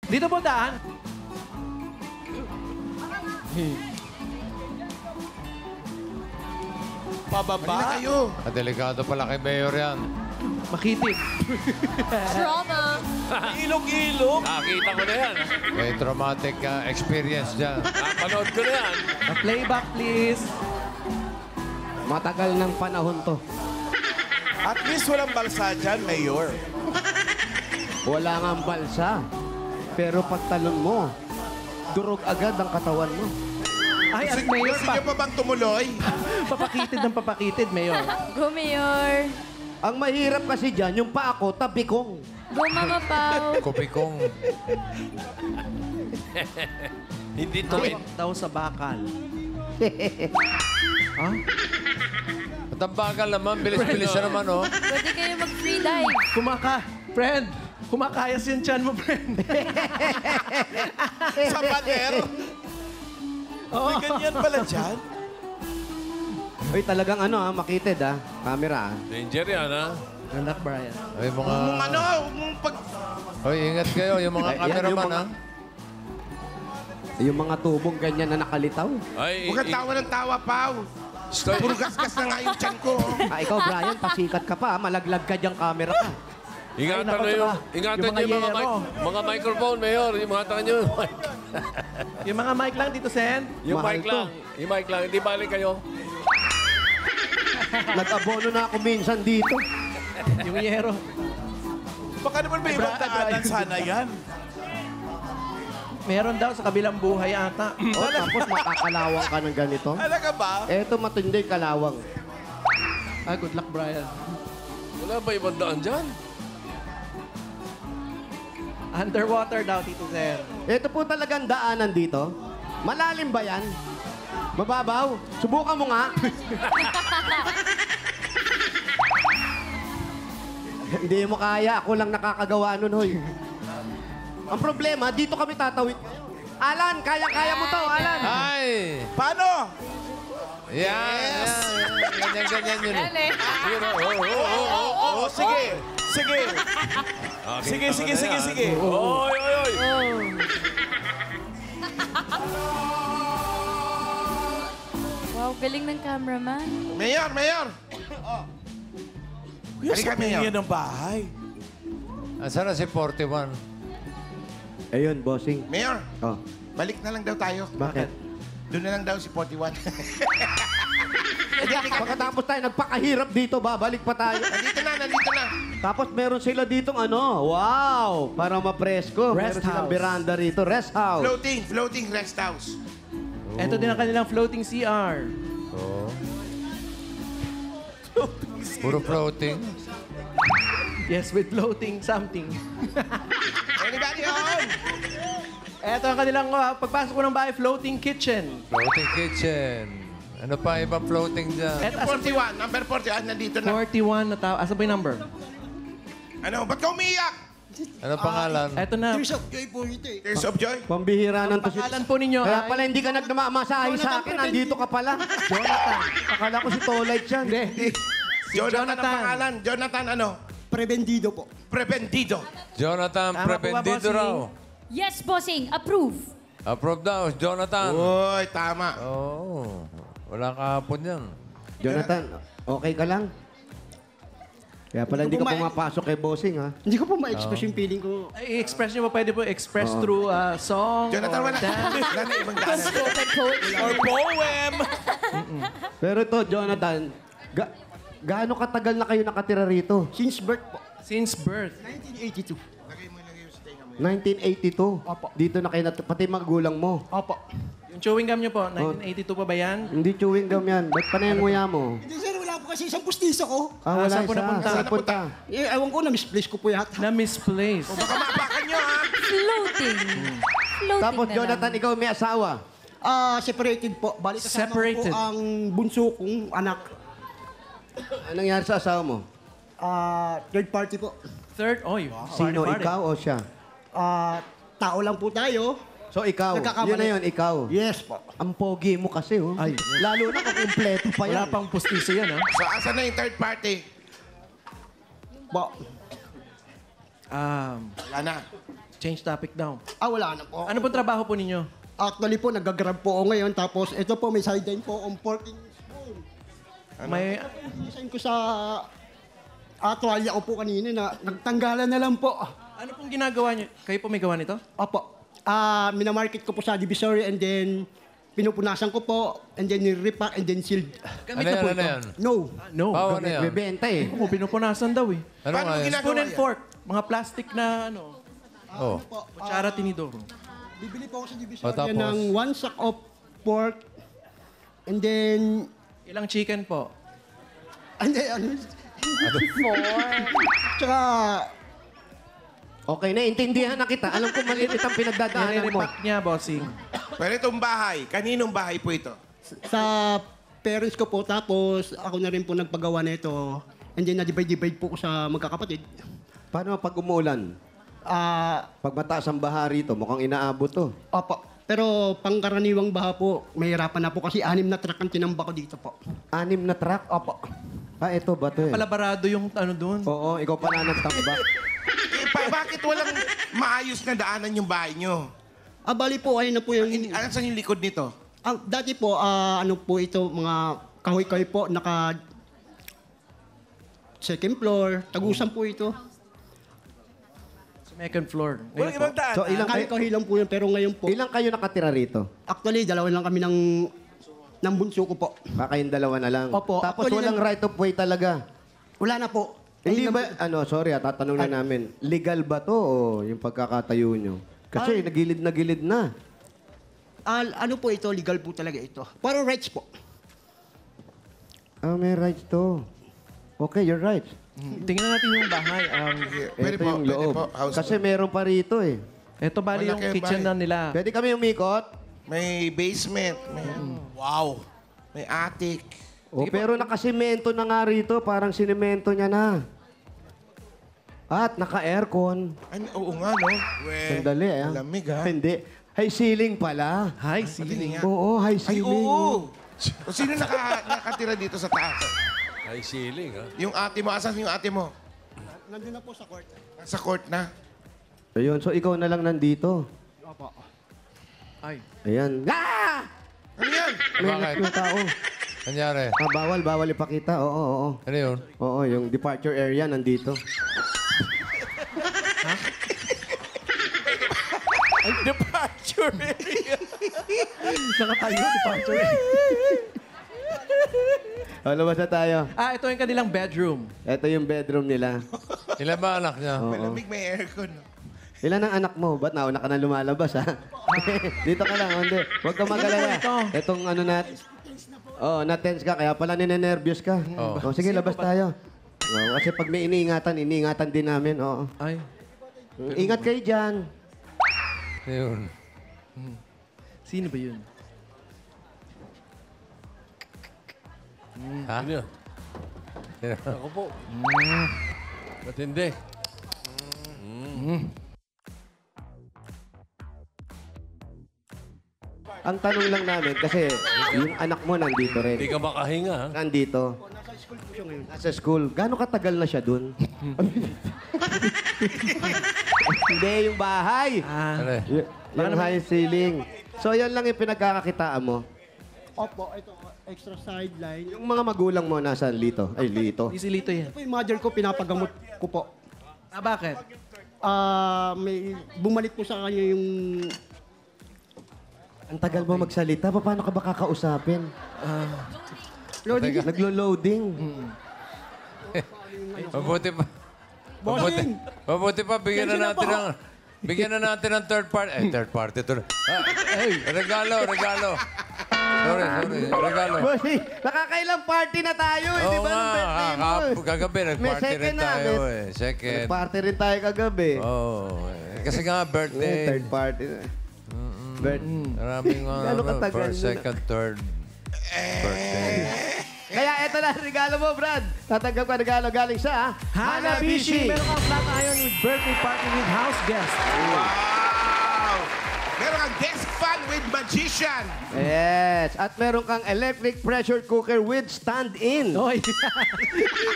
Dito po daan. Pababa. Kayo. Delikado pala kay Mayor yan. Makitid. Trauma. Ilog-ilog. Nakita ko na yan. May traumatic experience dyan. Napanood ko na yan. Playback, please. Matagal ng panahon to. At least walang balsa dyan, Mayor. Wala nga balsa. Pero pagtalon mo, durog agad ang katawan mo. Ay, at Mayor Gusto niyo pa. pa bang tumuloy? Papakitid ng papakitid, Mayor. Go, Mayor. Ang mahirap kasi dyan, yung pa ako, tabikong. Go, Mama Pao. Kupikong. Hindi to Tuwid daw sa bakal. Ha? At ang bagal naman, bilis-bilis na naman, oh. Pwede kayo mag-free dive. Friend, kumakayas yung chan mo, friend. Sa pader. May ganyan pala dyan. Uy, talagang makitid camera Danger yan, ha? Anak, Brian. Ay, mga... Kung ano, kung pag... Hoy, ingat kayo, yung mga Ay, yan, cameraman, yung mga- ha? Yung mga tubong ganyan na nakalitaw. Ay, Huwag kang tawa ng tawa, Pao. Puro gasgas na nga yung tiyan ko. Ikaw, Brian, pasikat ka pa. Malaglag ka diyang camera ka. ingatan nako, nyo yung, tsaka, ingatan yung nyo yung mga yero. mga microphone, Mayor. Ingatan nyo yung mic. Yung mga mic lang dito, Sen. Yung Mahal mic to. lang. Yung mic lang. Hindi balik kayo. Nag-abono na ako minsan dito. Yung yero. Baka naman may ibang daanan sana yan. Meron daw sa kabilang buhay ata. Tapos makakalawang ka ng ganito. Talaga ba? Eto matindi kalawang. Good luck, Brian. Wala ba ibang daan dyan? Underwater daw, Tito Sen. Ito po talagang daanan dito. Malalim ba yan? Mababaw? Subukan mo nga. Hindi mo kaya. Ako lang nakakagawa nun, hoy. Ang problema, dito kami tatawid. Alan, kaya-kaya mo to, Alan. Ay! Paano? Yan! Ganyan yun. Oo, sige. Sige. Sige, sige, sige, sige. Oy, oy, oy. Wow, galing ng cameraman. Mayor, Mayor! Kuya, Halika, sa Mayor. yan ng bahay. Asan na si 41? Ayun, bossing. Mayor, Oh, balik na lang daw tayo. bakit? Doon na lang daw si 41. Pagkatapos tayo nagpakahirap dito, babalik pa tayo. Nandito na, nandito na. Tapos meron sila ditong wow, para mapresko. Rest Meron silang house. veranda rito, rest house. Floating rest house. Ito din ang kanilang floating CR. Oo. Puro floating. Yes, with floating something. Anybody on? Ito ang kanilang pagpasok ko ng bahay, floating kitchen. Floating kitchen. Ano pa ibang floating dyan? At asa 41, number 41, nandito na. 41 na tao. Asa ba yung number? Ano, ba't ka umiyak? Ano pangalan? Ito na. Tears of joy? Pambihira ng to. Pangalan po ninyo Kaya ay... pala hindi ka nagmamasahe sa akin, nandito ka pala. Jonathan. Akala ko si Tolite yan. Hindi. Jonathan ang pangalan. Jonathan ano? Prebendido po. Prebendido. Jonathan Tama po ba, Prebendido bossing? raw. Yes, bossing. Approve. Approve daw, Jonathan. Uy, tama. Oo. Wala kahapon yan. Jonathan, okay ka lang? Kaya pala hindi ka pumapasok kay bossing, ha? Hindi ko po ma-express yung feeling ko. I-express nyo pa, pwede po express through song Jonathan, or wala. dance. Wala na ibang daanan. Spoken coach. Or poem. Pero ito, Jonathan, gaano katagal na kayo nakatira rito? Since birth po. Since birth. 1982. 1982. Opo. Dito na kayo, pati magulang mo. Opo. Yung chewing gum nyo po, 1982 pa ba yan? Hindi chewing gum yan. Ba't pa na yung nguya mo? Hindi sir, wala po kasi isang pustiso ko. Ah, wala saan po isa. napunta? Saan punta? Eh, ewan ko, na-misplace ko po yata. Na misplaced. Baka maapakan nyo, ha? Floating. Floating Tapos, na Jonathan, lang. ikaw may asawa. Separated po. Balik kasama ko Separated. po ang bunso kong anak. Anong nangyari sa asawa mo? Third party po. Third, oy. Sino, party. ikaw o siya? Tao lang po tayo. So, ikaw. Nagkakamali. Yun na yun, ikaw. Yes po. Ang pogi mo kasi, oh. Ay. Lalo na kung kumpleto pa Wala yan. pang pustiso yan, ha? So, asan na yung third party? Po. Wala na. Change topic daw. Wala na po. Ano pong trabaho po ninyo? Actually po, nag-grab po ako ngayon. Tapos ito po, may sideline po akong porking spoon. May... Design ko sa tuwalya ko po kanina na nagtanggalan na lang po. Ano pong ginagawa niyo? Kayo po may gawa nito? Opo. Minamarket ko po sa Divisory and then pinupunasan ko po and then ni-repack and then sealed. Gamit Ano na yan, po ano ito? yan? No. No. Pao, ano yan? Bebenta eh. Ako, pinupunasan daw eh. Ano Paano nga yan? ginagawa Spoon and yan? fork. Mga plastic na ano. Oh. Kutsara, tinidor. Bibili po ako sa Divisory tapos? ng 1 sack of pork and then Ilang chicken po? tsaka Okay, naintindihan na kita. Alam ko maliit ang pinagdadaanan mo. Nire-repack niya, bossing. Pero itong bahay, kaninong bahay po ito? sa parents ko po, tapos ako na rin po nagpagawa nito. And then na-divide po ko sa magkakapatid. Paano pag umuulan? Pag mataas ang baha rito, mukhang inaabot to. Opo. Pero pangkaraniwang baha po, mahirapan na po kasi 6 na truck ang tinamba ko dito po. 6 na truck? Opo. Ito ba to eh? Palabarado yung ano doon. Oo, ikaw pala nagtambak. Bakit walang maayos na daanan yung bahay nyo? Bali po, ayun na po yung... Ano saan yung likod nito? Dati po, ano po ito, mga kahoy-kahoy po, naka... second floor, tagusan po ito. Second floor. Walang ibang daan. So, ilang Kahoy-kahoy lang po yun, pero ngayon po, ilang kayo nakatira rito? actually, dalawa lang kami ng bunso ko po. Kayong dalawa na lang. Opo. Tapos Actually, walang right of way talaga. Wala na po. Hindi Ayun ba, sorry tatanong na namin, legal ba to o yung pagkakatayo nyo? Kasi nagilid na gilid na. Ano po ito, legal po talaga ito. Para rights po. May rights to. Okay, you're right. Tingnan natin yung bahay. Pwede Ito po, yung pwede loob. po. House Kasi meron pa rito eh. Ito bali yung Malaki ang kitchen bahay. na nila. Pwede kami umikot? May basement. Wow. May attic. Pero nakasimento na nga rito. Parang sinemento niya na. At naka-aircon. Ay, oo nga, no? Sandali ah. Malamig, ha? Hindi. High ceiling pala. Hi, Patingin nga. Oo, high Ay, ceiling. oo. O sino nakatira dito sa taas? Ay, ceiling, ha? Yung ate mo, asan yung ate mo? Nandun na po sa court. Nasa court na. Ayun, so ikaw na lang nandito. Opo. Ay. Ayan. Ah! Ano yan? May Bakit? na tao. Kanyari. Bawal ipakita. Oo. Ano yun? Oo, yung departure area nandito. Departure area. Nakatayo, departure. Labas na tayo. Ito yung kanilang bedroom. Ito yung bedroom nila. Ilan ba anak niya? Malamig, may aircon. no? Ilan ang anak mo? Ba't nauna ka na lumalabas, ha? Dito ka lang, hindi. Huwag ka mag-alala. Itong ano na-tense ka, kaya pala ninenervyos ka. Oo. Sige, labas tayo. Kasi pag may iniingatan din namin. Oo. Ay. Ingat kayo dyan. Yun. Sino ba yun? Ha? Ano yan? Ako po. Matindi. Ang tanong lang namin, kasi yung anak mo nandito rin. Hindi ka makahinga, ha? Nandito. Nasa school. Gano'ng katagal na siya dun? Hindi, yung bahay. Ano eh? Yung high ceiling. So, yan lang yung pinagkakakitaan mo. Opo, ito, extra sideline. Yung mga magulang mo nasa Lito. Ay, Lito. Easy Lito yan. Ito yung mother ko, pinapagamot ko po. Bakit? May bumalik po sa kanya yung... Ang tagal mo magsalita. Paano ka ba kakausapin? Loading. Naglo-loading. Mabuti pa. Bossing! Mabuti pa, bigyan na natin ng... Bigyan na natin ng third party. Third party to. Regalo. Sorry. Regalo. Bossy, nakakailang party na tayo. Eh, di Oo ba nung birthday mo? nga. Kagabi, May nag-party second rin na. tayo eh. Second. Party rin tayo kagabi. Oo. Kasi nga, birthday. Third party. Maraming Gano'ng katagal first, yun? second, third birthday. Kaya eto na regalo mo, Brad. Tatanggap ka regalo galing sa Hanabishi! Meron kang flat iron with birthday party with house guest. Wow! Meron kang desk fan with magician. Yes. At meron kang electric pressure cooker with stand-in. Oy.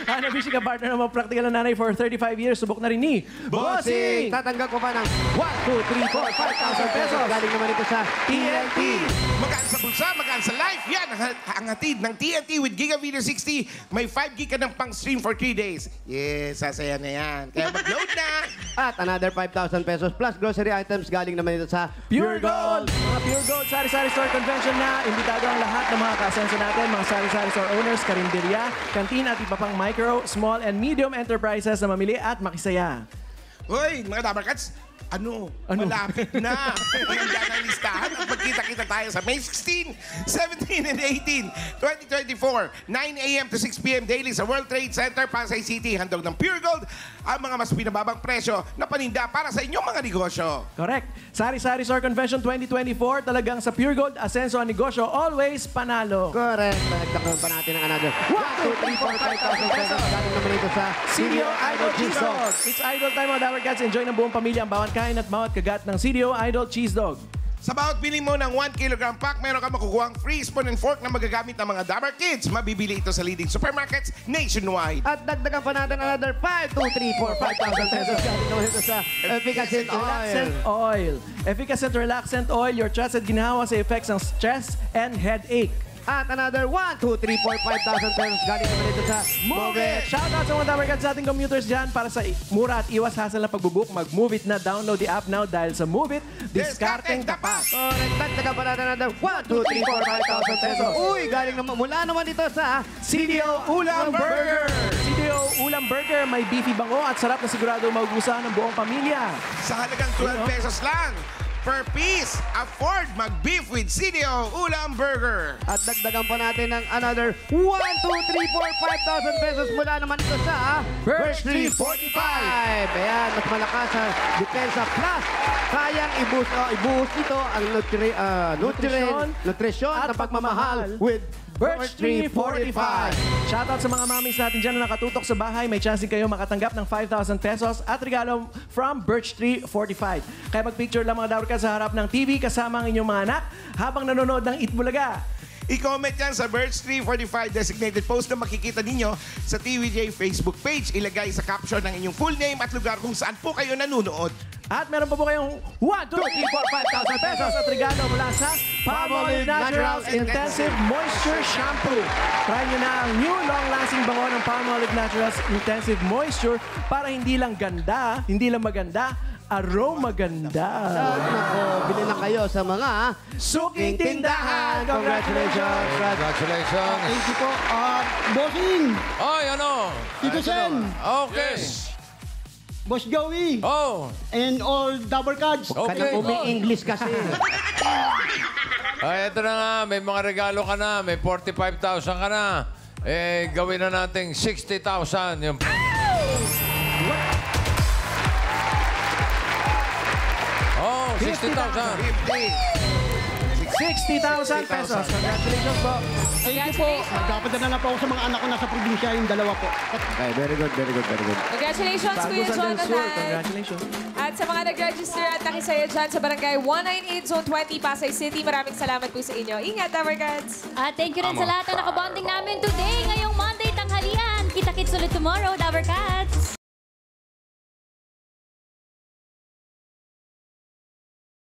Hanabishi ka partner ng mga practical na nanay for 35 years. Subok na rin ni Bossing! Tatanggap ko pa ng 1, 2, 3, 4, 5,000 pesos. Galing naman ito sa TNT. Magaan sa bulsa, magaan sa life. Yan, ang hatid ng TNT with Giga Video 60. May 5 gig ka ng pang-stream for 3 days. Yes, sasaya na yan. Kaya mag-load na. At another 5,000 pesos plus grocery items galing naman ito sa Pure Gold! Mga Pure Gold Sari-Sari Store Convention na imbitado ang lahat ng mga kasenso natin, mga Sari-Sari Store owners, karinderya, kantina at iba pang micro, small, and medium enterprises na mamili at makisaya. Hoy, mga Dabarkats, malapit na. Handa na ang listahan at magkita-kita tayo sa May 16, 17, and 18, 2024, 9 a.m. to 6 p.m. daily sa World Trade Center, Pasay City. Handog ng Pure Gold ang mga mas pinababang presyo na paninda para sa inyong mga negosyo. Correct. Sari-Sari Store Convention 2024, talagang sa Pure Gold, asenso ang negosyo, always panalo. Correct. Nagtakon pa natin ng another 1, 2, 3, 4, 5,000 pesos. Galing naman ito sa CDO Idol Cheese Dog. It's Idol time mga Dabar Cats. Enjoy ng buong pamilya ang bawat kain at bawat kagat ng CDO Idol Cheese Dog. Sa bawat bili mo ng 1 kilogram pack, meron ka makukuhang free spoon and fork na magagamit ng mga Dabar Kids. Mabibili ito sa leading supermarkets nationwide. At dagdagan pa natin another 5, 2, 3, 4, 5,000 pesos. Galing naman ito sa Efficacent Relaxant Oil. Oil. Efficacent Relaxant Oil, your trusted ginhawa sa effects ng stress and headache. At another 1, 2, 3, 4, 5,000 pesos. Galing naman ito sa Move It! Shoutout sa mga Dabar Cats sa ating commuters dyan para sa mura at iwas hassle na pagbubook. Mag-Move It na. Download the app now dahil sa Move It, diskarteng tapat. Correct. Dagdagan pa natin another 1, 2, 3, 4, 5,000 pesos. Uy, galing naman. Mula naman ito sa CDO Ulam Burger! CDO Ulam Burger, may beefy bango at sarap na sigurado maugusahan ng buong pamilya. Sa halagang 12 pesos lang per piece, afford mag-beef with CDO Ulam Burger. At dagdagan pa natin ng another 1, 2, 3, 4, 5,000 pesos mula naman ito sa Birch Tree 45. Ayan, mas malakas sa Depensa Plus. Kayang i-boost ito ang nutrisyon at ng pagmamahal with Birch Tree 45. Shoutout sa mga mamis natin dyan na nakatutok sa bahay. May chance din kayo makatanggap ng 5,000 pesos at regalo from Birch Tree 45. Kaya mag-picture lang mga Dabar Cats sa harap ng TV kasama ang inyong mga anak habang nanonood ng Eat Bulaga. I-comment yan sa Birch Tree 45 designated post na makikita ninyo sa TVJ Facebook page. Ilagay sa caption ng inyong full name at lugar kung saan po kayo nanonood. At meron pa po kayong 1, 2, 3, 4, 5,000 pesos at regalo mula sa Palmolive Naturals Intensive Moisture Shampoo. Try nyo na ang new long-lasting bango ng Palmolive Naturals Intensive Moisture para hindi lang ganda, hindi lang maganda, aroma ganda. Nako, bili na kayo sa mga Suking tindahan! Congratulations! Congratulations. Thank you po. Bossing, Ay, ano? Tito Sen, Okay. Boss Joey, Oh, and all Dabar Cats. okay. Umi-English kasi. Ay, ito na nga. May mga regalo ka na. May 45,000 ka na. Eh, gawin na nating 60,000. Yung... Oh, 60,000. 60,000 pesos. Congratulations po. Thank you po. Nagpapadala na po ako sa mga anak ko nasa probinsya, yung dalawa po. Okay, very good, very good, very good. Congratulations, Kuya Bago sa Del Sur. Jonathan. Congratulations. At sa mga nag-register at nakisaya dyan sa Barangay 198 Zone 20, Pasay City, maraming salamat po sa inyo. Ingat, Dabar Cats! At thank you rin sa lahat na nakabonding namin today, ngayong Monday tanghalian. Kita-kits ulit tomorrow, Dabar Cats!